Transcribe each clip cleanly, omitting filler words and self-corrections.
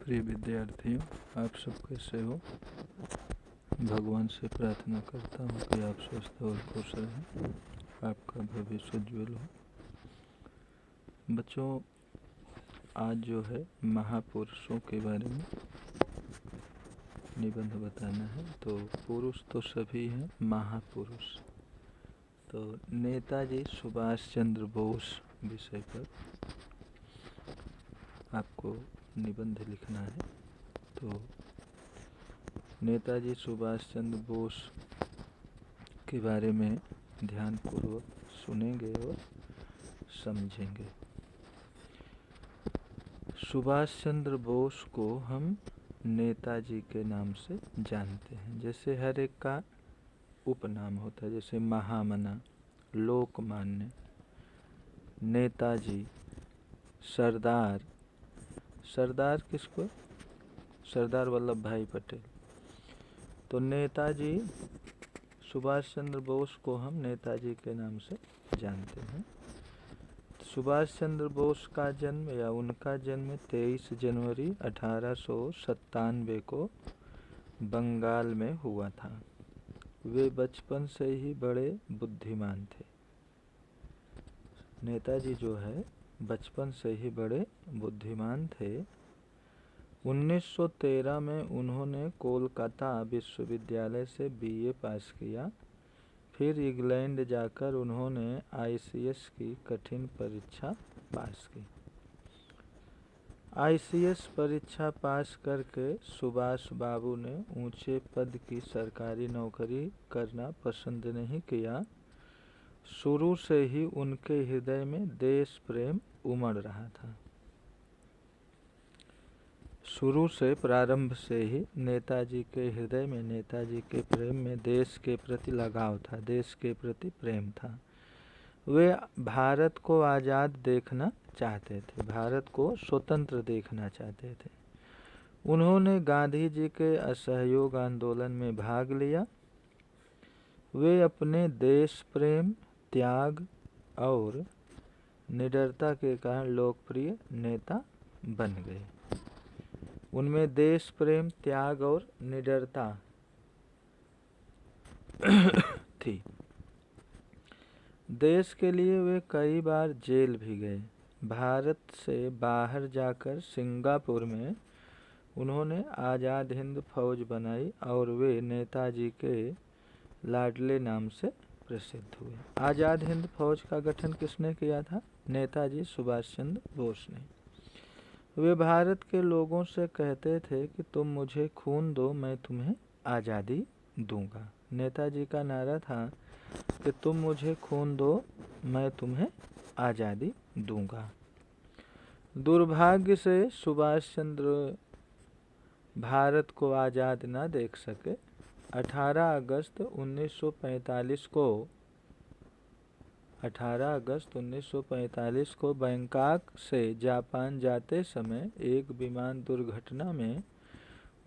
प्रिय विद्यार्थियों, आप सब कैसे हो। भगवान से प्रार्थना करता हूँ कि आप स्वस्थ और खुश रहें, आपका भविष्य उज्ज्वल हो। बच्चों, आज जो है महापुरुषों के बारे में निबंध बताना है। तो पुरुष तो सभी हैं, महापुरुष तो नेताजी सुभाष चंद्र बोस विषय पर आपको निबंध लिखना है। तो नेताजी सुभाष चंद्र बोस के बारे में ध्यानपूर्वक सुनेंगे और समझेंगे। सुभाष चंद्र बोस को हम नेताजी के नाम से जानते हैं। जैसे हर एक का उपनाम होता है, जैसे महामना, लोकमान्य, नेताजी, सरदार। सरदार किसको? सरदार वल्लभ भाई पटेल। तो नेताजी सुभाष चंद्र बोस को हम नेताजी के नाम से जानते हैं। सुभाष चंद्र बोस का जन्म या उनका जन्म 23 जनवरी 1897 को बंगाल में हुआ था। वे बचपन से ही बड़े बुद्धिमान थे। नेताजी जो है बचपन से ही बड़े बुद्धिमान थे। 1913 में उन्होंने कोलकाता विश्वविद्यालय से बीए पास किया। फिर इंग्लैंड जाकर उन्होंने आईसीएस की कठिन परीक्षा पास की। आईसीएस परीक्षा पास करके सुभाष बाबू ने ऊंचे पद की सरकारी नौकरी करना पसंद नहीं किया। शुरू से ही उनके हृदय में देश प्रेम उमड़ रहा था। शुरू से, प्रारंभ से ही नेताजी के हृदय में, नेताजी के प्रेम में देश के प्रति लगाव था, देश के प्रति प्रेम था। वे भारत को आज़ाद देखना चाहते थे, भारत को स्वतंत्र देखना चाहते थे। उन्होंने गांधी जी के असहयोग आंदोलन में भाग लिया। वे अपने देश प्रेम, त्याग और निडरता के कारण लोकप्रिय नेता बन गए। उनमें देश प्रेम, त्याग और निडरता थी। देश के लिए वे कई बार जेल भी गए। भारत से बाहर जाकर सिंगापुर में उन्होंने आज़ाद हिंद फौज बनाई और वे नेताजी के लाडले नाम से प्रसिद्ध हुए। आज़ाद हिंद फौज का गठन किसने किया था? नेताजी सुभाष चंद्र बोस ने। वे भारत के लोगों से कहते थे कि तुम मुझे खून दो, मैं तुम्हें आज़ादी दूंगा। नेताजी का नारा था कि तुम मुझे खून दो, मैं तुम्हें आज़ादी दूंगा। दुर्भाग्य से सुभाष चंद्र भारत को आज़ाद न देख सके। 18 अगस्त 1945 को बैंकॉक से जापान जाते समय एक विमान दुर्घटना में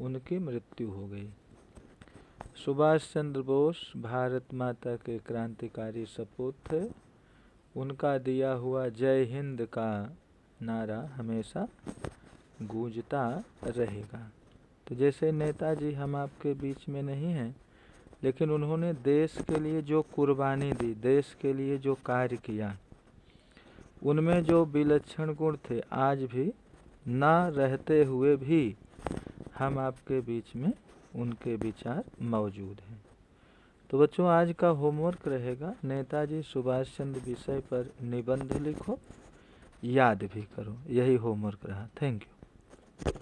उनकी मृत्यु हो गई। सुभाष चंद्र बोस भारत माता के क्रांतिकारी सपूत थे। उनका दिया हुआ जय हिंद का नारा हमेशा गूंजता रहेगा। तो जैसे नेताजी हम आपके बीच में नहीं हैं, लेकिन उन्होंने देश के लिए जो कुर्बानी दी, देश के लिए जो कार्य किया, उनमें जो विलक्षण गुण थे, आज भी ना रहते हुए भी हम आपके बीच में उनके विचार मौजूद हैं। तो बच्चों, आज का होमवर्क रहेगा, नेताजी सुभाष चंद्र विषय पर निबंध लिखो, याद भी करो। यही होमवर्क रहा। Thank you.